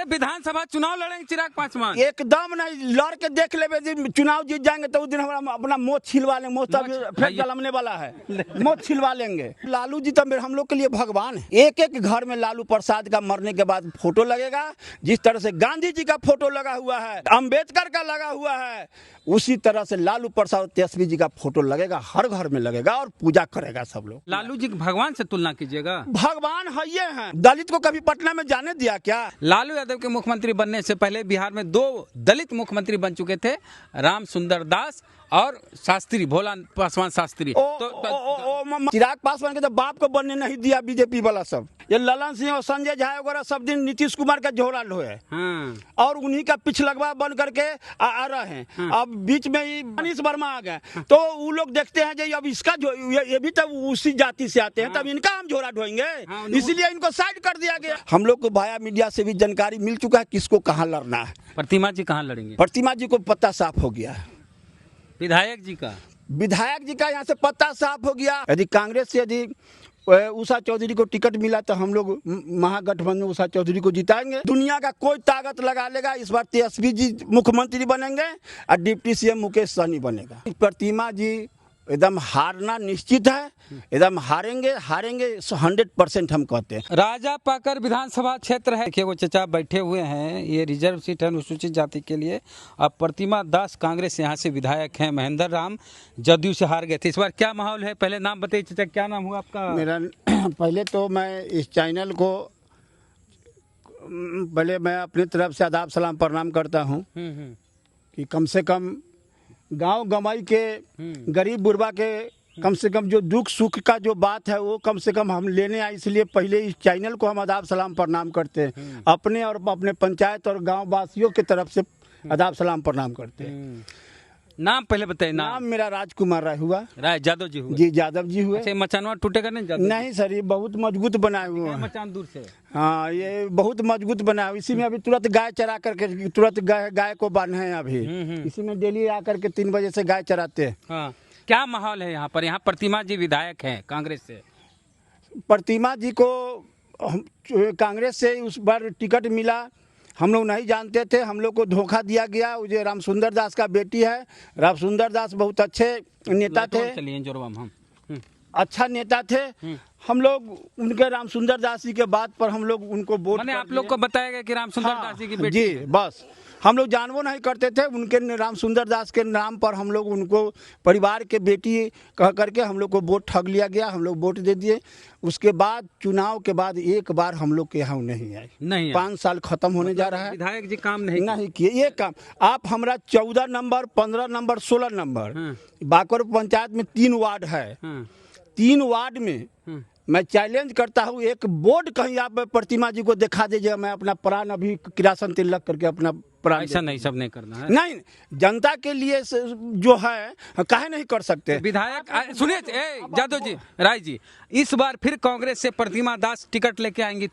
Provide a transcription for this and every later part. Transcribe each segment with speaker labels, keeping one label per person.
Speaker 1: विधानसभा चुनाव लड़ेंगे चिराग पासवान?
Speaker 2: एकदम नहीं, लड़ के देख ले, चुनाव जीत जाएंगे तो उस दिन हमारा अपना मोच छिलवा लेंगे। मोच फिर जलमने वाला है, मोच छिलवा लेंगे। लालू जी तो हम लोग के लिए भगवान है। एक एक घर में लालू प्रसाद का मरने के बाद फोटो लगेगा। जिस तरह से गांधी जी का फोटो लगा हुआ है, अम्बेडकर का लगा हुआ है, उसी तरह से लालू प्रसाद तेजस्वी जी का फोटो लगेगा, हर घर में लगेगा और पूजा करेगा सब लोग।
Speaker 1: लालू जी भगवान से तुलना कीजिएगा?
Speaker 2: भगवान है ये हैं। दलित को कभी पटना में जाने दिया क्या?
Speaker 1: लालू यादव के मुख्यमंत्री बनने से पहले बिहार में 2 दलित मुख्यमंत्री बन चुके थे, राम सुंदर दास और शास्त्री, भोला पासवान शास्त्री।
Speaker 2: चिराग पासवान के तो बाप को बनने नहीं दिया बीजेपी वाला सब। ये ललन सिंह और संजय झा वगैरह सब दिन नीतीश कुमार का झोला ढोए और उन्हीं का पिछलगवा बन करके आ रहे हैं। अब बीच में ही मनीष वर्मा आ गए तो वो लोग देखते हैं जो अब इसका ये भी तब उसी जाति से आते हैं, तब इनका हम झोला ढोएंगे, इसीलिए इनको साइड कर दिया गया। हम लोग को भाया मीडिया से भी जानकारी मिल चुका है किसको कहाँ लड़ना है।
Speaker 1: प्रतिमा जी कहाँ लड़ेंगे?
Speaker 2: प्रतिमा जी को पत्ता साफ हो गया है।
Speaker 1: विधायक जी का
Speaker 2: यहाँ से पत्ता साफ हो गया। यदि कांग्रेस से यदि उषा चौधरी को टिकट मिला तो हम लोग महागठबंधन में उषा चौधरी को जिताएंगे। दुनिया का कोई ताकत लगा लेगा, इस बार तेजस्वी जी मुख्यमंत्री बनेंगे और डिप्टी सीएम मुकेश सहनी बनेगा। प्रतिमा जी एकदम हारना निश्चित है, एकदम हारेंगे 100% हम कहते हैं।
Speaker 1: राजा पाकर विधानसभा क्षेत्र है। देखिए वो चचा बैठे हुए हैं, ये रिजर्व सीट है अनुसूचित जाति के लिए। अब प्रतिमा दास कांग्रेस यहाँ से विधायक हैं, महेंद्र राम जदयू से हार गए थे। इस बार क्या माहौल है? पहले नाम बताइए चचा, क्या नाम हुआ आपका?
Speaker 2: मेरा पहले तो मैं इस चैनल को मैं अपनी तरफ से आदाब सलाम प्रणाम करता हूँ कि कम से कम गांव गमाई के गरीब बुरबा के कम से कम जो दुख सुख का जो बात है वो कम से कम हम लेने आए, इसलिए पहले इस चैनल को हम आदाब सलाम प्रणाम करते हैं। अपने और अपने पंचायत और गांव वासियों की तरफ से आदाब सलाम प्रणाम करते हैं।
Speaker 1: नाम पहले बताइए।
Speaker 2: नाम मेरा राजकुमार राय हुआ।
Speaker 1: राय यादव जी हुए?
Speaker 2: जी यादव जी हुए।
Speaker 1: अच्छा, मचानवा टूटेगा नहीं?
Speaker 2: नहीं सर, ये बहुत मजबूत बनाए हुए हैं।
Speaker 1: मचान दूर से?
Speaker 2: हाँ, ये बहुत मजबूत बना है। इसी में अभी तुरंत गाय चरा करके तुरंत गाय को बांधे हैं अभी। इसी में डेली आकर के 3 बजे से गाय चराते हैं।
Speaker 1: हाँ, क्या माहौल है यहाँ पर? यहाँ प्रतिमा जी विधायक हैं कांग्रेस से।
Speaker 2: प्रतिमा जी को कांग्रेस से उस बार टिकट मिला, हम लोग नहीं जानते थे, हम लोग को धोखा दिया गया। वो जो राम सुंदर दास का बेटी है, राम सुंदर दास बहुत अच्छे नेता थे, अच्छा नेता थे। हम लोग उनके राम सुंदर दास जी के बात पर हम लोग उनको वोट,
Speaker 1: आप लोग को बताया गया कि राम सुंदर दास जी की बेटी?
Speaker 2: जी, बस हम लोग जानवो नहीं करते थे। उनके राम सुंदर दास के नाम पर हम लोग उनको परिवार के बेटी कह करके हम लोग को वोट ठग लिया गया, हम लोग वोट दे दिए। उसके बाद चुनाव के बाद एक बार हम लोग के यहाँ नहीं आए। 5 साल खत्म होने जा रहा है,
Speaker 1: विधायक जी काम नहीं
Speaker 2: किए। ये काम आप हमारा 14 नंबर 15 नंबर 16 नंबर बाकर पंचायत में 3 वार्ड है। 3 वार्ड में मैं चैलेंज करता हूँ, एक बोर्ड कहीं आप प्रतिमा जी को दिखा दीजिए, मैं अपना प्राण अभी किरासन तिलक करके अपना प्राण।
Speaker 1: ऐसा नहीं, सब नहीं करना है।
Speaker 2: नहीं, जनता के लिए जो है काहे नहीं कर सकते?
Speaker 1: विधायक सुनिए यादव जी, राय जी, इस बार फिर कांग्रेस से प्रतिमा दास टिकट लेके आएंगी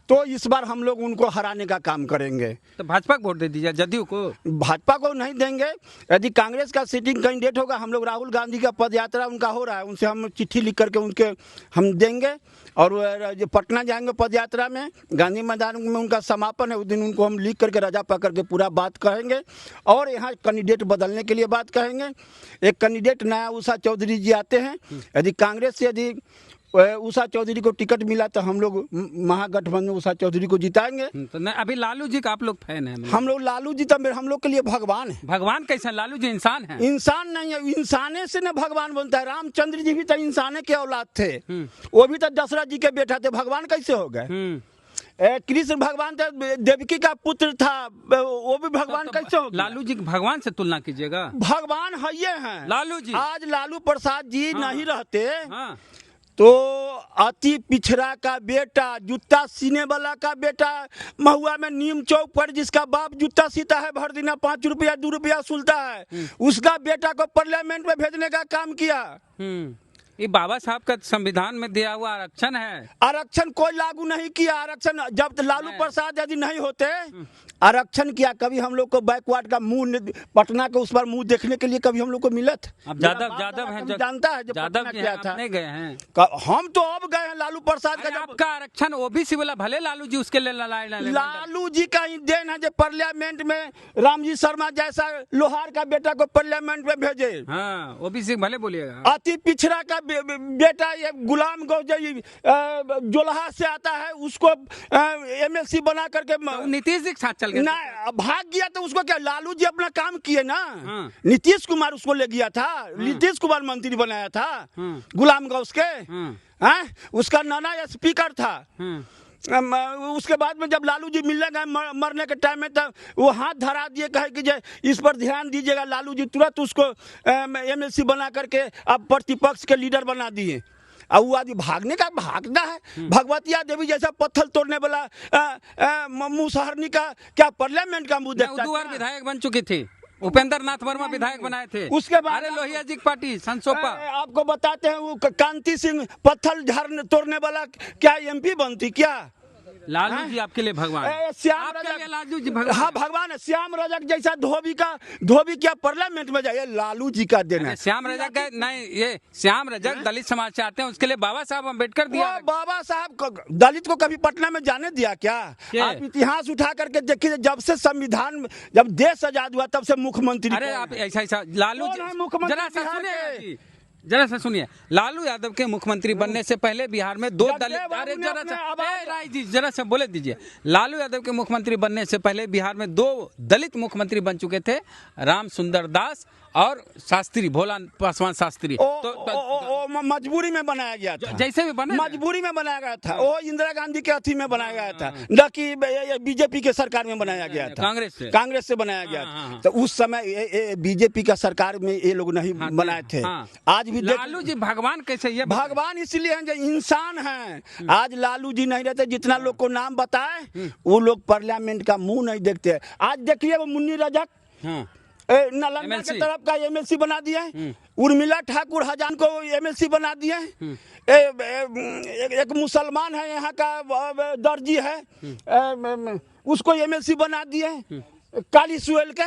Speaker 1: तो
Speaker 2: इस बार हम लोग उनको हराने का काम करेंगे।
Speaker 1: तो भाजपा को वोट दे दीजिए, जदयू को?
Speaker 2: भाजपा को नहीं देंगे। यदि कांग्रेस का सिटिंग कैंडिडेट होगा, हम लोग राहुल गांधी का पद यात्रा उनका हो रहा है, उनसे हम चिट्ठी लिख करके उनके हम देंगे और जो पटना जाएंगे पद यात्रा में, गांधी मैदान में उनका समापन है, उस दिन उनको हम लिख करके रजा पा करके पूरा बात कहेंगे और यहाँ कैंडिडेट बदलने के लिए बात कहेंगे। एक कैंडिडेट नया उषा चौधरी जी आते हैं। यदि कांग्रेस से यदि उषा चौधरी को टिकट मिला तो हम लोग महागठबंधन उषा चौधरी को जिताएंगे।
Speaker 1: तो नहीं, अभी लालू जी का आप लोग फैन हैं?
Speaker 2: हम लोग लालू जी तो हम लोग के लिए भगवान है।
Speaker 1: भगवान कैसे? लालू जी इंसान है? इंसान
Speaker 2: नहीं है, इंसाने से न भगवान बनता है। रामचंद्र जी भी तो इंसाने के औलाद थे, वो भी तो दशरथ जी के बेटा थे, भगवान कैसे हो गए? कृष्ण भगवान तो देवकी का पुत्र था, वो भी भगवान कैसे हो?
Speaker 1: लालू जी भगवान से तुलना कीजिएगा?
Speaker 2: भगवान है ये हैं
Speaker 1: लालू जी।
Speaker 2: आज लालू प्रसाद जी नहीं रहते तो अति पिछड़ा का बेटा, जूता सीने वाला का बेटा, महुआ में नीम चौक पर जिसका बाप जूता सीता है, भर दिन 5 रुपया 2 रुपया सुलता है, उसका बेटा को पार्लियामेंट में भेजने का काम किया।
Speaker 1: ये बाबा साहब का संविधान में दिया हुआ आरक्षण है।
Speaker 2: आरक्षण कोई लागू नहीं किया। आरक्षण जब लालू प्रसाद यदि नहीं होते, आरक्षण किया, कभी हम लोग को बैकवर्ड का मुंह, पटना के उस पर मुंह देखने के लिए कभी हम लोग को मिलत।
Speaker 1: अब जादव हैं,
Speaker 2: जानता है जब
Speaker 1: जादव
Speaker 2: पटना
Speaker 1: जी
Speaker 2: क्या
Speaker 1: हैं,
Speaker 2: था।
Speaker 1: आप नहीं गए हैं?
Speaker 2: हम तो अब गए हैं लालू प्रसाद का।
Speaker 1: अरे
Speaker 2: जब
Speaker 1: आपका आरक्षण ओबीसी वाला, भले लालू जी उसके लिए लड़ाई लड़े।
Speaker 2: लालू जी का ही देन है जो पार्लियामेंट में रामजी शर्मा जैसा लोहार का बेटा को पार्लियामेंट में भेजे।
Speaker 1: हाँ, ओबीसी भले बोलिएगा।
Speaker 2: अति पिछड़ा का बेटा ये गुलाम गौ जोलहा से आता है, उसको एमएलसी बना करके
Speaker 1: तो नीतीश जी के साथ चल गए
Speaker 2: ना भाग गया। तो उसको क्या, लालू जी अपना काम किए ना।
Speaker 1: हाँ।
Speaker 2: नीतीश कुमार उसको ले गया था। नीतीश कुमार मंत्री बनाया था गुलाम गौस के। हाँ? उसका नाना स्पीकर था। उसके बाद में जब लालू जी मिलने गए मरने के टाइम में, तब वो हाथ धरा दिए, कहे कि इस पर ध्यान दीजिएगा। लालू जी तुरंत उसको एमएलसी बना करके अब प्रतिपक्ष के लीडर बना दिए। अब वो आदमी भागना है। भगवतिया देवी जैसा पत्थर तोड़ने वाला मुसहरनी का क्या पार्लियामेंट का मुंह देखता है?
Speaker 1: 2 बार विधायक बन चुकी थी। उपेंद्र नाथ वर्मा विधायक बनाए थे।
Speaker 2: उसके बाद
Speaker 1: अरे लोहिया जी की पार्टी संसोपा।
Speaker 2: आपको बताते हैं, वो कांति सिंह पत्थर झाड़ तोड़ने वाला क्या एमपी बनती क्या?
Speaker 1: लालू जी आपके लिए भगवान,
Speaker 2: श्याम
Speaker 1: आपके लिए
Speaker 2: रजक,
Speaker 1: लालू जी भगवान।
Speaker 2: हाँ भगवान है। श्याम रजक जैसा धोबी क्या पार्लियामेंट में जाए? लालू जी का देना है।
Speaker 1: श्याम रजक का नहीं, ये श्याम रजक दलित समाज से आते हैं, उसके लिए बाबा साहब अम्बेडकर दिया।
Speaker 2: बाबा साहब दलित को कभी पटना में जाने दिया क्या? आप इतिहास उठा करके देखिए, जब से संविधान, जब देश आजाद हुआ तब से मुख्यमंत्री।
Speaker 1: अरे आप ऐसा लालू
Speaker 2: मुख्यमंत्री
Speaker 1: जरा सा सुनिए, लालू यादव के मुख्यमंत्री बनने से पहले बिहार में 2 दलित, अरे जरा सा बोले दीजिए, लालू यादव के मुख्यमंत्री बनने से पहले बिहार में 2 दलित मुख्यमंत्री बन चुके थे, राम सुंदर दास और शास्त्री, भोला पासवान शास्त्री।
Speaker 2: तो मजबूरी में बनाया गया था।
Speaker 1: जैसे भी बना,
Speaker 2: मजबूरी में बनाया गया था। वो इंदिरा गांधी के अथी में बनाया गया था, न कि बीजेपी के सरकार में बनाया गया था। कांग्रेस से बनाया गया था। तो उस समय बीजेपी का सरकार में ये लोग नहीं बनाए थे। आज भी
Speaker 1: लालू जी भगवान कैसे? ये
Speaker 2: भगवान इसलिए हैं जो इंसान हैं। आज लालू जी नहीं रहते, जितना लोग को नाम बताए वो लोग पार्लियामेंट का मुंह नहीं देखते। आज देखिए वो मुन्नी रजक नालंदा की तरफ का एमएलसी बना दिया है। उर्मिला ठाकुर हजान को एमएलसी बना दिया है। एक मुसलमान है यहाँ का दर्जी है, उसको एमएलसी बना दिया है। काली सुएल के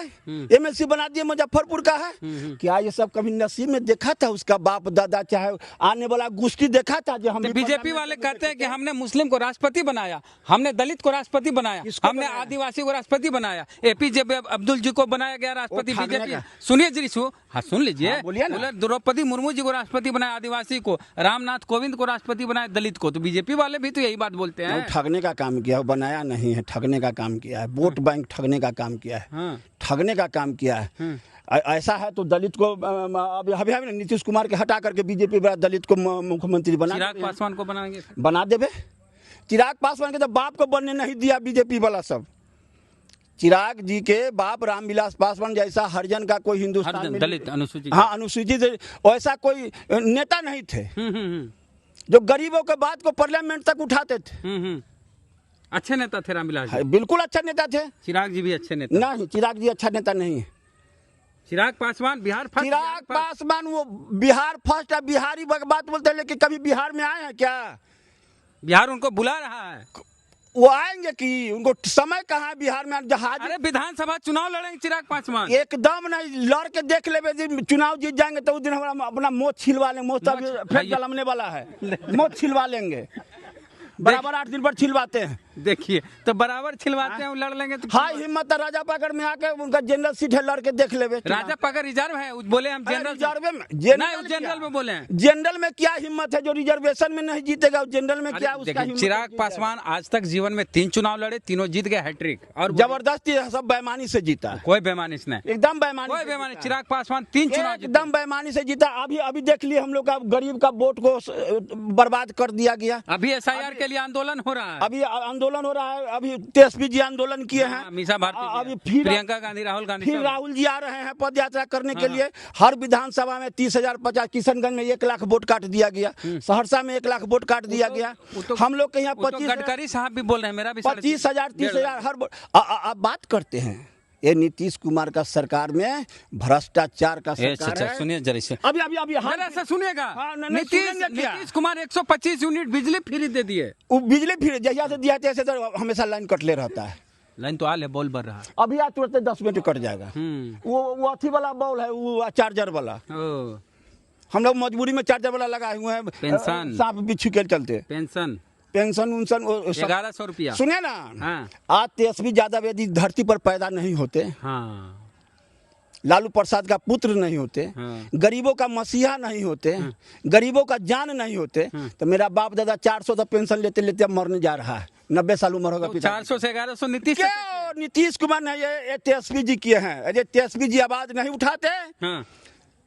Speaker 2: एमएलसी बना दिए, मुजफ्फरपुर का है। क्या ये सब कभी नसीब में देखा था? उसका बाप दादा चाहे आने वाला गोष्ठी देखा था? जो हम
Speaker 1: बीजेपी वाले कहते हैं कि हमने मुस्लिम को राष्ट्रपति बनाया, हमने दलित को राष्ट्रपति बनाया, हमने आदिवासी को राष्ट्रपति बनाया, एपीजे अब्दुल जी को बनाया गया राष्ट्रपति बीजेपी। सुनिए जी, हाँ सुन लीजिए, द्रौपदी मुर्मू जी को राष्ट्रपति बनाया, आदिवासी को, रामनाथ कोविंद को राष्ट्रपति बनाया, दलित को। तो बीजेपी वाले भी तो यही बात बोलते हैं।
Speaker 2: ठगने का काम किया, बनाया नहीं है, ठगने का काम किया है। वोट बैंक ठगने का काम किया है, ठगने का काम किया है। ऐसा है तो दलित को अभी नीतीश कुमार के हटा करके बीजेपी दलित को मुख्यमंत्री बना,
Speaker 1: चिराग पासवान को बनाएंगे,
Speaker 2: बना देवे। चिराग पासवान के तो बाप को बनने नहीं दिया बीजेपी वाला सब। चिराग जी के बाप रामविलास पासवान जैसा हरिजन का कोई हिंदुस्तान में
Speaker 1: दलित अनुसूचित,
Speaker 2: हाँ अनुसूचित, ऐसा कोई नेता नहीं थे जो गरीबों के बात को पार्लियामेंट तक उठाते थे।
Speaker 1: अच्छे नेता थे रामविलास जी,
Speaker 2: बिल्कुल अच्छा नेता थे।
Speaker 1: चिराग जी भी अच्छे नेता
Speaker 2: नहीं, चिराग जी अच्छा नेता नहीं है।
Speaker 1: चिराग पासवान बिहार फर्स्ट,
Speaker 2: चिराग पासवान वो बिहार फर्स्ट है। बिहारी बात बोलते हैं, लेकिन कभी बिहार में आए हैं क्या?
Speaker 1: बिहार उनको बुला रहा है,
Speaker 2: वो आएंगे कि उनको समय कहाँ है बिहार में? जहाज,
Speaker 1: अरे विधानसभा चुनाव लड़ेंगे चिराग पासवान।
Speaker 2: एकदम नहीं, लड़ के देख ले, चुनाव जीत जाएंगे तो उस दिन हमारा अपना मोच छिलवा लेंगे। मोच फिर जलमने वाला है, मोच छिलवा लेंगे। बराबर 8 दिन पर छिलवाते हैं।
Speaker 1: देखिए तो बराबर छिलवाते हैं, लड़ लेंगे तो
Speaker 2: हाई हिम्मत राजा पकड़ में आके उनका जनरल सीट है, लड़के देख ले।
Speaker 1: राजा पकड़ रिजर्व है, बोले हम जनरल
Speaker 2: रिजर्व में,
Speaker 1: जनरल में बोले हैं।
Speaker 2: जनरल में क्या हिम्मत है? जो रिजर्वेशन में नहीं जीतेगा जनरल में क्या उसका हिम्मत?
Speaker 1: चिराग पासवान आज तक जीवन में 3 चुनाव लड़े, तीनों जीत गए, हैट्रिक, और
Speaker 2: जबरदस्ती सब बेईमानी से जीता।
Speaker 1: कोई बेईमानी नहीं,
Speaker 2: एकदम बेईमानी,
Speaker 1: कोई बेईमानी। चिराग पासवान 3 चुनाव
Speaker 2: एकदम बेईमानी से जीता। अभी देख लिए हम लोग का गरीब का वोट को बर्बाद कर दिया गया।
Speaker 1: अभी SIR के लिए आंदोलन हो रहा है,
Speaker 2: अभी आंदोलन हो रहा है। अभी तेजस्वी जी आंदोलन किए हैं,
Speaker 1: मीसा भारती,
Speaker 2: अभी फिर
Speaker 1: प्रियंका गांधी, राहुल गांधी,
Speaker 2: फिर राहुल जी आ रहे हैं पद यात्रा करने के लिए। हर विधानसभा में 30,000 50, किशनगंज में 1 लाख वोट काट दिया गया, सहरसा में 1 लाख वोट काट दिया गया। हम लोग के यहाँ 25,
Speaker 1: गडकरी साहब भी बोल रहे हैं, मेरा भी
Speaker 2: 25,000 30,000 हर। आप बात करते हैं ये नीतीश कुमार का सरकार में भ्रष्टाचार का सरकार है।
Speaker 1: सुनिए जरा से,
Speaker 2: अभी अभी अभी
Speaker 1: जरा से सुनिएगा।
Speaker 2: हाँ, नहीं, सुनेंगे क्या?
Speaker 1: नीतीश कुमार 125 यूनिट बिजली फ्री दे दिए।
Speaker 2: वो बिजली फिर जहिया से दिया ऐसे तो हमेशा लाइन कटले रहता है।
Speaker 1: लाइन तो आल है, बॉल बढ़ रहा है।
Speaker 2: अभी आज तुरंत 10 मिनट कट जाएगा। वो अथी वाला बॉल है, वो चार्जर वाला।
Speaker 1: ओ,
Speaker 2: हम लोग मजबूरी में चार्जर वाला लगाए हुए हैं,
Speaker 1: पेंशन
Speaker 2: सांप बिच्छू के चलते।
Speaker 1: पेंशन
Speaker 2: पेंशन उनसन
Speaker 1: 1100 रुपया।
Speaker 2: सुनिए ना,
Speaker 1: हाँ।
Speaker 2: आज तेजस्वी यादव यदि धरती पर पैदा नहीं होते,
Speaker 1: हाँ,
Speaker 2: लालू प्रसाद का पुत्र नहीं होते,
Speaker 1: हाँ।
Speaker 2: गरीबों का मसीहा नहीं होते, गरीबों का जान नहीं होते, तो मेरा बाप दादा 400 तो पेंशन लेते लेते मरने जा रहा है। 90 साल उम्र होगा।
Speaker 1: 400 से 1100 नीतीश
Speaker 2: क्यों नीतीश कुमार ने ये तेजस्वी जी किए हैं? अरे तेजस्वी जी आवाज नहीं उठाते।
Speaker 1: हाँ,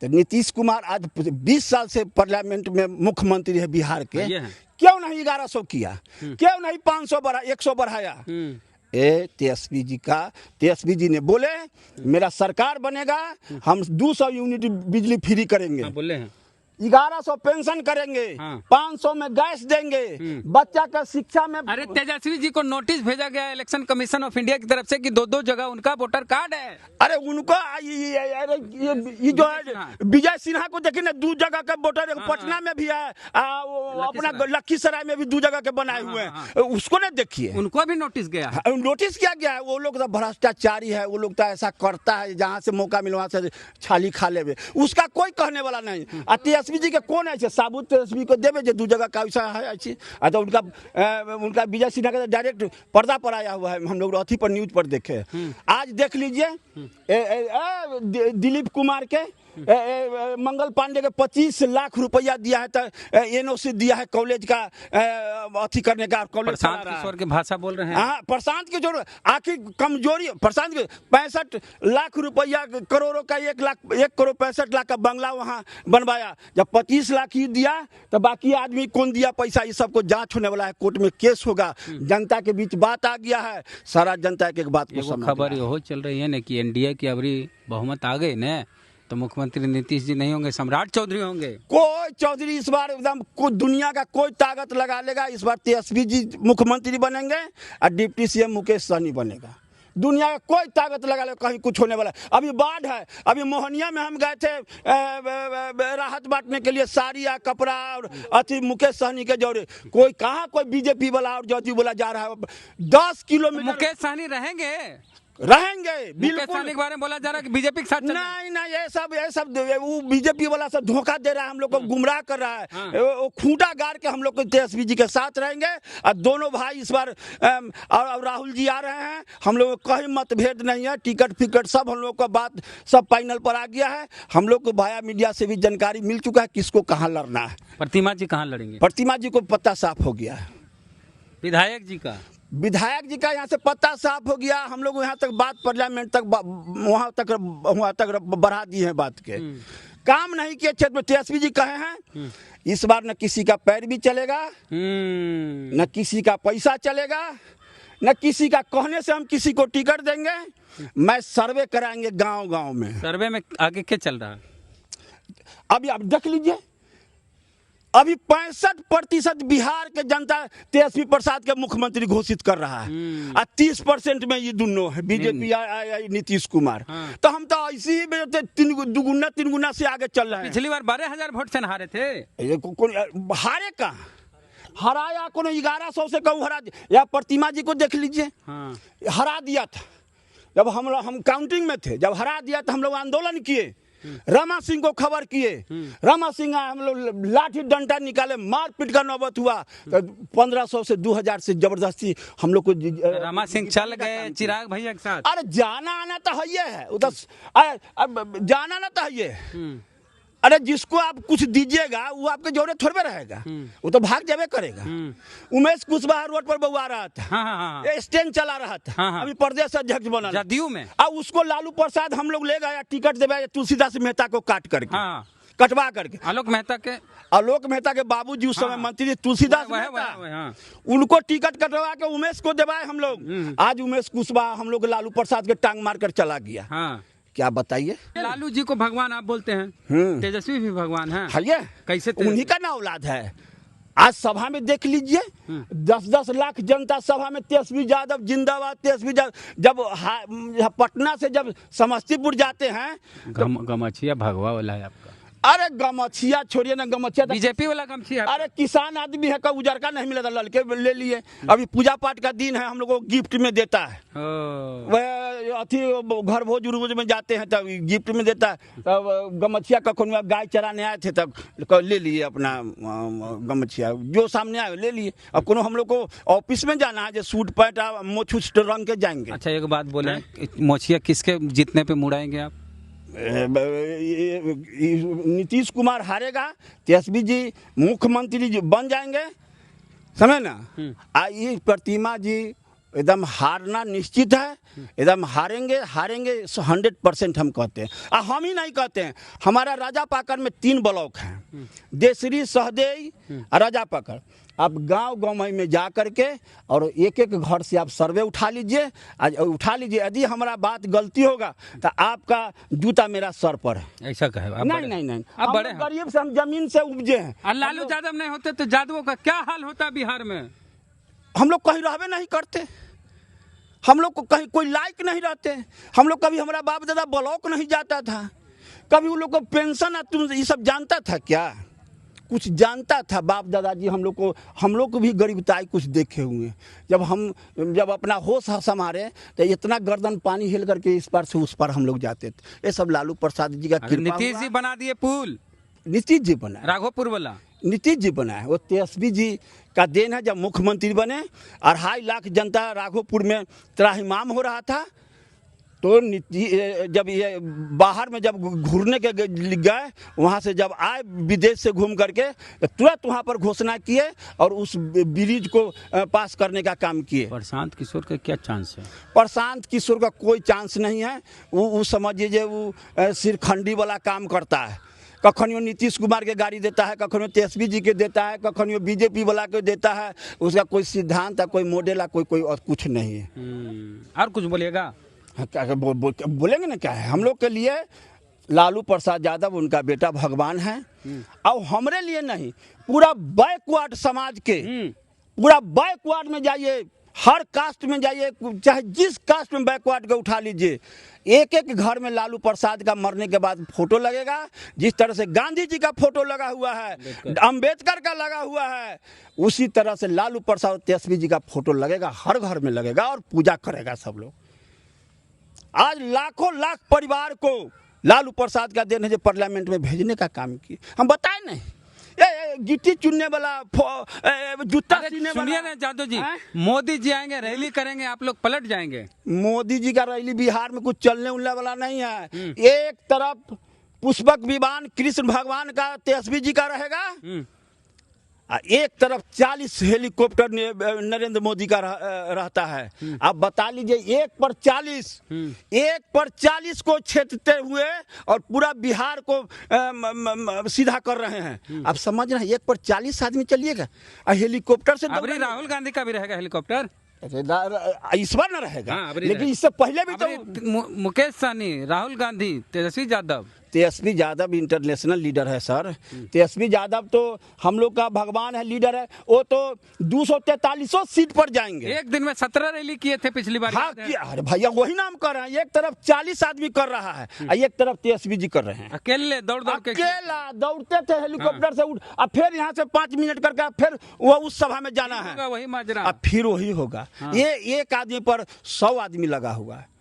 Speaker 2: तो नीतीश कुमार आज 20 साल से पार्लियामेंट में मुख्यमंत्री है बिहार के,
Speaker 1: ये है।
Speaker 2: क्यों नहीं 1100 किया? क्यों नहीं 500 बढ़ा, 100 बढ़ाया? तेजस्वी जी ने बोले मेरा सरकार बनेगा, हम 200 यूनिट बिजली फ्री करेंगे।
Speaker 1: हाँ, बोले हैं।
Speaker 2: 1100 पेंशन करेंगे।
Speaker 1: हाँ।
Speaker 2: 500 में गैस देंगे। बच्चा का शिक्षा में।
Speaker 1: अरे तेजस्वी जी को नोटिस भेजा गया इलेक्शन कमीशन ऑफ इंडिया की तरफ से कि दो जगह उनका वोटर कार्ड है।
Speaker 2: अरे उनको ये जो है विजय सिन्हा को देखिए ना, 2 जगह का वोटर, पटना में भी है, अपना लखीसराय में भी 2 जगह के बनाए हुए हैं। उसको ना देखिए,
Speaker 1: उनको भी नोटिस गया है।
Speaker 2: नोटिस किया गया है। वो लोग तो भ्रष्टाचारी है, वो लोग तो ऐसा करता है जहाँ से मौका मिले वहाँ से छाली खा ले, उसका कोई कहने वाला नहीं। तेजस्वी जी के कौन ऐसे साबुत तेजस्वी को देवे जो 2 जगह का ऐसा है ऐसी। तो उनका विजय सिन्हा का डायरेक्ट पर्दा पर आया हुआ है, हम लोग अथी पर न्यूज पर देखे। आज देख लीजिए दिलीप कुमार के मंगल पांडे के 25 लाख रुपया दिया है, तो एनओसी दिया है कॉलेज का अथी करने का। कॉलेज
Speaker 1: प्रशांत किशोर की भाषा बोल रहे हैं।
Speaker 2: हाँ, प्रशांत की जो आखिर कमजोरी, प्रशांत के 65 लाख रुपया, करोड़ों का 1 करोड़ 65 लाख का बंगला वहाँ बनवाया। जब 25 लाख ही दिया तो बाकी आदमी कौन दिया पैसा, ये सबको जांच होने वाला है, कोर्ट में केस होगा। जनता के बीच बात आ गया है, सारा जनता एक बात को समझ।
Speaker 1: खबर ये चल रही है ना कि एनडीए की अभी बहुमत आ गई न, तो मुख्यमंत्री नीतीश जी नहीं होंगे, सम्राट चौधरी होंगे।
Speaker 2: कोई चौधरी इस बार एकदम दुनिया का कोई ताकत लगा लेगा, इस बार तेजस्वी जी मुख्यमंत्री बनेंगे और डिप्टी सीएम मुकेश सहनी बनेगा। दुनिया का कोई ताकत लगा ले, कहीं कुछ होने वाला है। अभी बाढ़ है, अभी मोहनिया में हम गए थे राहत बांटने के लिए, साड़ी या कपड़ा और अति मुकेश सहनी के जोड़े। कोई कहाँ कोई बीजेपी वाला और ज्योति वाला जा रहा है। 10 किलोमीटर
Speaker 1: मुकेश सहनी रहेंगे
Speaker 2: बिल्कुल
Speaker 1: के बारे में बोला जा रहा है कि बीजेपी के साथ
Speaker 2: नहीं, ये सब वो बीजेपी वाला सब धोखा दे रहा है, हम लोग को गुमराह कर रहा है।
Speaker 1: हाँ।
Speaker 2: वो खूंटा गाड़ के हम लोग को तेजस्वी जी के साथ रहेंगे। और दोनों भाई इस बार और राहुल जी आ रहे हैं, हम लोग को कहीं मतभेद नहीं है। टिकट फिकट सब हम लोग का बात सब फाइनल पर आ गया है। हम लोग को भाया मीडिया से भी जानकारी मिल चुका है किसको कहाँ लड़ना है।
Speaker 1: प्रतिमा जी कहाँ लड़ेंगे?
Speaker 2: प्रतिमा जी को पत्ता साफ हो गया है।
Speaker 1: विधायक जी का यहाँ से पत्ता साफ हो गया। हम लोग यहाँ तक बात पार्लियामेंट तक वहाँ तक बढ़ा दिए हैं बात के। काम नहीं किए क्षेत्र में तेजस्वी जी कहे हैं, इस बार न किसी का पैर भी चलेगा, न किसी का पैसा चलेगा, न किसी का कहने से हम किसी को टिकट देंगे। मैं सर्वे कराएंगे गांव में। सर्वे में आगे क्या चल रहा है?
Speaker 2: अभी आप देख लीजिए, अभी 65% बिहार के जनता तेजस्वी प्रसाद के मुख्यमंत्री घोषित कर रहा है और 30% में ये दोनों है बीजेपी नीतीश कुमार। हाँ। तो हम तो ऐसे ही 3 गुना से आगे चल रहे हैं।
Speaker 1: पिछली बार 12,000 वोट से हारे थे।
Speaker 2: हारे कहाँ, हराया को 1100 से कम हरा। या प्रतिमा जी को देख लीजिए। हाँ। हरा दिया था जब हम काउंटिंग में थे, जब हरा दिया तो हम लोग आंदोलन किए, रमा सिंह को खबर किए। रमा सिंह हम लोग लाठी डंडा निकाले, मारपीट का नौबत हुआ। तो 1500 से 2000 से जबरदस्ती हम लोग को
Speaker 1: रमा सिंह चल गए चिराग भैया के साथ।
Speaker 2: अरे जाना आना तो है उधर, जाना ना तो है। अरे जिसको आप कुछ दीजिएगा वो आपके जोड़े थोड़े रहेगा, वो तो भाग जावे करेगा। उमेश कुशवाहा रोड पर बउआ रहा था। हाँ। स्टैंड चला रहा था। हाँ। अभी प्रदेश अध्यक्ष बना
Speaker 1: जदयू में।
Speaker 2: अब उसको लालू प्रसाद हम लोग ले गया, टिकट देवे तुलसीदास मेहता को काट करके। हाँ। कटवा करके आलोक मेहता के बाबूजी उस समय मंत्री तुलसीदास मेहता, उनको टिकट कटवा के उमेश को देवाए हम लोग। आज उमेश कुशवाहा हम लोग लालू प्रसाद के टांग मार कर चला गया। हाँ। क्या बताइए?
Speaker 1: लालू जी को भगवान आप बोलते हैं, तेजस्वी भी भगवान है।
Speaker 2: कैसे? उन्हीं का ना औलाद है। आज सभा में देख लीजिए 10-10 लाख जनता सभा में तेजस्वी यादव जिंदाबाद, तेजस्वी यादव। जब पटना से जब समस्तीपुर जाते हैं
Speaker 1: गमछिया भगवा वाला है आपका।
Speaker 2: अरे गमछिया छोड़िए ना, गमछिया
Speaker 1: बीजेपी वाला गमछिया।
Speaker 2: अरे किसान आदमी है, कब उजर का नहीं मिला था, ललके ले लिए। अभी पूजा पाठ का दिन है, हम लोग को गिफ्ट में देता है। वह अथी घर भोज उर्भोज में जाते हैं तब गिफ्ट में देता है। तब गमछिया कखन में गाय चराने आए थे तब ले लिए अपना गमछिया, जो सामने आए ले लिए। अब कोनो हम लोग को ऑफिस में जाना है, जो सूट पैंट मोछ उछ रंग के जाएंगे।
Speaker 1: अच्छा एक बात बोले, मोछिया किसके जीतने पे मुड़ाएंगे आप?
Speaker 2: नीतीश कुमार हारेगा, तेजस्वी जी मुख्यमंत्री जी बन जाएंगे, समझे ना। ये प्रतिमा जी एकदम हारना निश्चित है, एकदम हारेंगे 100% हम कहते हैं। हम ही नहीं कहते हैं, हमारा राजा पाकर में 3 ब्लॉक हैं, देसरी, सहदेई और राजा पाकर। आप गांव में जा करके और एक एक घर से आप सर्वे उठा लीजिए, यदि हमारा बात गलती होगा तो आपका जूता मेरा सर पर है।
Speaker 1: ऐसा कहे आप?
Speaker 2: नहीं,
Speaker 1: आप बड़े
Speaker 2: गरीब से हम जमीन से उपजे हैं।
Speaker 1: और लालू यादव नहीं होते तो यादवों का क्या हाल होता बिहार में?
Speaker 2: हम लोग कहीं रहबे नहीं करते, हम लोग को कहीं कोई लायक नहीं रहते। हम लोग कभी, हमारा बाप दादा ब्लॉक नहीं जाता था, कभी उन लोग को पेंशन, तुम ये सब जानता था क्या? कुछ जानता था बाप दादाजी हम लोग को भी गरीबताई कुछ देखे हुए। जब अपना होश संभाले तो इतना गर्दन पानी हिल करके इस पार से उस पार हम लोग जाते थे। ये सब लालू प्रसाद जी का कृपा।
Speaker 1: नीतीश जी बना दिए पुल,
Speaker 2: नीतीश जी बना,
Speaker 1: राघोपुर वाला
Speaker 2: नीतीश जी बना है, वो तेजस्वी जी का देन है। जब मुख्यमंत्री बने 2.5 लाख जनता राघोपुर में त्राहिमाम हो रहा था, तो जब ये बाहर में जब घूरने के गए, वहाँ से जब आए विदेश से घूम करके, तुरंत वहाँ पर घोषणा किए और उस ब्रिज को पास करने का काम किए।
Speaker 1: प्रशांत किशोर का क्या चांस है?
Speaker 2: प्रशांत किशोर का कोई चांस नहीं है। वो समझिए वो सिरखंडी वाला काम करता है। कखनियों नीतीश कुमार के गाड़ी देता है, कखनियों तेजस्वी जी के देता है, कखनियों बीजेपी वाला के देता है। उसका कोई सिद्धांत है, कोई मॉडल है, कोई और कुछ नहीं है।
Speaker 1: और कुछ बोलिएगा?
Speaker 2: बोलेंगे ना क्या है। हम लोग के लिए लालू प्रसाद यादव उनका बेटा भगवान है, और हमरे लिए नहीं, पूरा बैकवर्ड समाज के, पूरा बैकवर्ड में जाइए, हर कास्ट में जाइए, चाहे जिस कास्ट में बैकवर्ड का उठा लीजिए, एक एक घर में लालू प्रसाद का मरने के बाद फोटो लगेगा। जिस तरह से गांधी जी का फोटो लगा हुआ है, अंबेडकर का लगा हुआ है, उसी तरह से लालू प्रसाद तेजस्वी जी का फोटो लगेगा, हर घर में लगेगा और पूजा करेगा सब लोग। आज लाखों लाख परिवार को लालू प्रसाद का देन है जो पार्लियामेंट में भेजने का काम किए। हम बताए नहीं, गिट्टी चुनने वाला, जूता सीने वाला।
Speaker 1: सुनिए ना यादव जी, मोदी जी आएंगे, रैली करेंगे, आप लोग पलट जाएंगे?
Speaker 2: मोदी जी का रैली बिहार में कुछ चलने उलने वाला नहीं है। एक तरफ पुष्पक विमान कृष्ण भगवान का, तेजस्वी जी का रहेगा, एक तरफ 40 हेलीकॉप्टर नरेंद्र मोदी का रहता है। आप बता लीजिए, 1 पर 40 को छेदते हुए और पूरा बिहार को सीधा कर रहे हैं। आप समझ रहे हैं, 1 पर 40 आदमी चलिएगा, हेलीकॉप्टर से।
Speaker 1: अभी राहुल गांधी का भी रहेगा हेलीकॉप्टर,
Speaker 2: इस बार न रहेगा, लेकिन इससे पहले भी तो
Speaker 1: मुकेश सहनी, राहुल गांधी, तेजस्वी यादव।
Speaker 2: तेजस्वी यादव इंटरनेशनल लीडर है सर। तेजस्वी यादव तो हम लोग का भगवान है, लीडर है। वो तो 243 सीट पर जाएंगे।
Speaker 1: एक दिन में 17 रैली किए थे पिछली बार।
Speaker 2: हाँ, अरे भैया वही नाम कर रहे हैं। एक तरफ 40 आदमी कर रहा है, एक तरफ तेजस्वी जी कर रहे हैं।
Speaker 1: अकेले
Speaker 2: अकेला दौड़ते थे हेलीकॉप्टर से उठ, और फिर यहाँ से 5 मिनट करके फिर वो उस सभा में जाना है,
Speaker 1: वही माजरा,
Speaker 2: फिर वही होगा। ये एक आदमी पर 100 आदमी लगा हुआ है।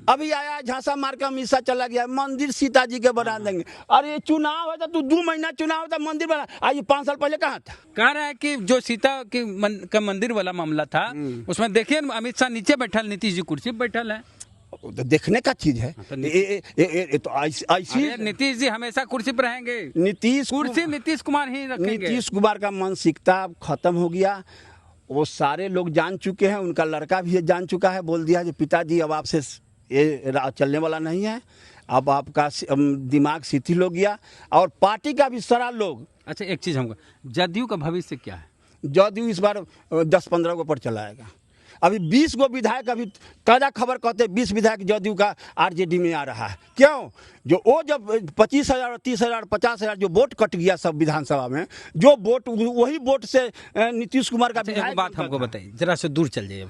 Speaker 2: अभी आया झांसा मार के हमेशा चला गया, मंदिर सीता जी के बना देंगे। अरे चुनाव है तो 2 महीना चुनाव होता, मंदिर बना। आज 5 साल पहले कहाँ था?
Speaker 1: कह रहा है कि जो सीता का मंदिर वाला मामला था, उसमें देखिए अमित शाह नीचे बैठल, नीतीश जी कुर्सी पर बैठल है।
Speaker 2: तो देखने का चीज है। तो ऐसी
Speaker 1: नीतीश जी हमेशा कुर्सी पर रहेंगे।
Speaker 2: नीतीश
Speaker 1: कुमार ही रखेंगे।
Speaker 2: नीतीश कुमार का मानसिकता खत्म हो गया। वो सारे लोग जान चुके हैं, उनका लड़का भी जान चुका है, बोल दिया कि पिताजी अब आपसे ये चलने वाला नहीं है, अब आपका दिमाग शिथिल हो गया। और पार्टी का भी सारा लोग।
Speaker 1: अच्छा एक चीज हमको, जदयू का भविष्य क्या है?
Speaker 2: जदयू इस बार 10-15 को पर चलाएगा। अभी 20 गो विधायक, अभी ताज़ा खबर कहते 20 विधायक जदयू का आरजेडी में आ रहा है। क्यों? जो वो जब 25,000, 30,000, 50,000 जो वोट कट गया सब विधानसभा में, जो वोट, वही वोट से नीतीश कुमार का
Speaker 1: एक
Speaker 2: विधायक
Speaker 1: बात हमको बताइए, जरा से दूर चल जाइए।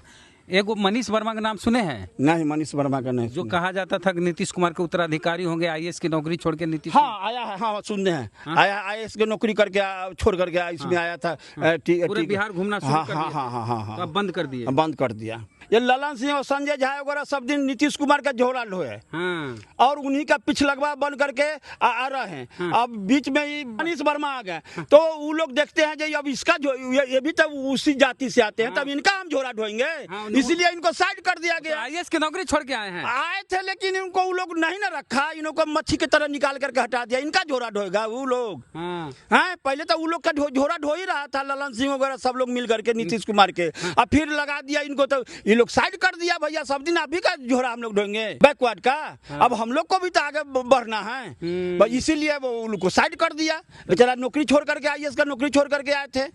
Speaker 1: एक मनीष वर्मा का नाम सुने हैं?
Speaker 2: नहीं, मनीष वर्मा का नहीं।
Speaker 1: जो कहा जाता था कि नीतीश कुमार के उत्तराधिकारी होंगे, आईएएस की नौकरी छोड़ के नीतीश।
Speaker 2: हाँ आया है, हाँ सुनने हैं।
Speaker 1: हाँ?
Speaker 2: आया, आईएएस की नौकरी करके छोड़ करके इसमें आया था।
Speaker 1: पूरे बिहार घूमना शुरू
Speaker 2: हाँ
Speaker 1: कर
Speaker 2: हाँ
Speaker 1: दिया।
Speaker 2: हाँ हाँ हाँ,
Speaker 1: तो अब बंद कर दिए।
Speaker 2: बंद कर दिया। ये ललन सिंह और संजय झा वगैरह सब दिन नीतीश कुमार का झोला ढोए,
Speaker 1: हाँ।
Speaker 2: और उन्हीं का पिछलगवा बन करके आ रहे हैं।
Speaker 1: हाँ।
Speaker 2: अब बीच में ही मनीष वर्मा आ गए, तो वो लोग देखते हैं जो अब इसका ये भी तब उसी जाति से आते हैं, तब इनका हम झोला ढोएंगे, इसीलिए इनको साइड कर दिया गया।
Speaker 1: आईएएस की नौकरी छोड़ के आए हैं।
Speaker 2: आए थे, लेकिन इनको वो लोग नहीं ना रखा, इनको मच्छी की तरह निकाल करके हटा दिया। इनका झोरा ढोएगा वो लोग?
Speaker 1: हाँ।
Speaker 2: हाँ, पहले तो वो लोग का झोरा ढो ही रहा था, ललन सिंह वगैरह सब लोग मिल करके नीतीश कुमार के। अब फिर लगा दिया इनको, तो ये लोग साइड कर दिया। भैया सब दिन आप ही का झोरा हम लोग ढोएंगे, बैकवर्ड का। अब हम लोग को भी तो आगे बढ़ना है, बस इसीलिए वो उनको साइड कर दिया। बेचारा नौकरी छोड़ करके, आईएएस का नौकरी छोड़ करके आए थे,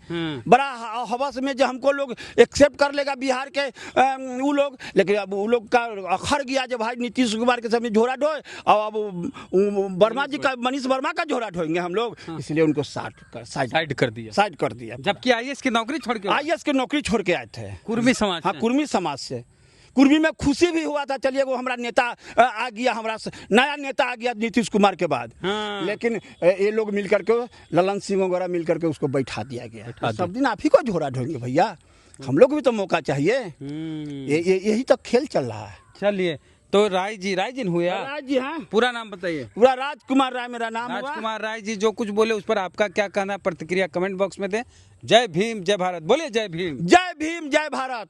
Speaker 2: बड़ा हवस में जो हमको लोग एक्सेप्ट कर लेगा बिहार के वो लोग। लेकिन अब वो लोग का अखर गया जब भाई नीतीश कुमार के समय झोरा ढोए, और अब वर्मा जी का, मनीष वर्मा का झोरा ढोएंगे हम लोग, इसलिए उनको
Speaker 1: साइड कर दिया।
Speaker 2: साइड कर दिया।
Speaker 1: जबकि आईएएस की नौकरी छोड़ के,
Speaker 2: आईएएस की नौकरी छोड़ के आए थे
Speaker 1: कुर्मी समाज।
Speaker 2: हाँ, कुर्मी समाज से। कुर्मी में खुशी भी हुआ था, चलिए वो हमारा नेता आ गया, हमारा नया नेता आ गया नीतीश कुमार के बाद।
Speaker 1: हाँ।
Speaker 2: लेकिन ये लोग मिल करके, ललन सिंह वगैरह मिल करके उसको बैठा दिया गया। सब दिन आप ही को झोरा ढोएंगे भैया, हम लोग भी तो मौका चाहिए। यही तो खेल चल रहा है।
Speaker 1: चलिए, तो राय जी हुए आप?
Speaker 2: राज जी, हाँ।
Speaker 1: पूरा नाम बताइए।
Speaker 2: पूरा राजकुमार राय मेरा नाम हुआ।
Speaker 1: राजकुमार राय जी जो कुछ बोले उस पर आपका क्या कहना, प्रतिक्रिया कमेंट बॉक्स में दें। जय भीम, जय भारत। बोलिए जय भीम।
Speaker 2: जय भीम, जय भारत।